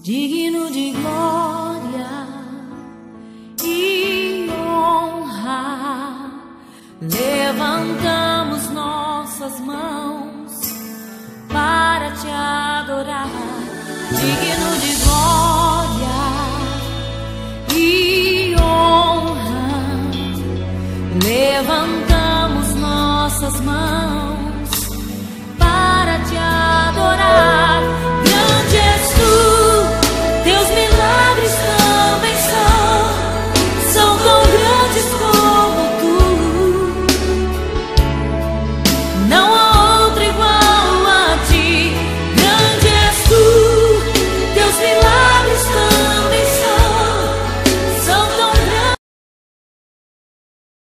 Digno de glória e honra, levantamos nossas mãos para te adorar. Digno de glória e honra, levantamos nossas mãos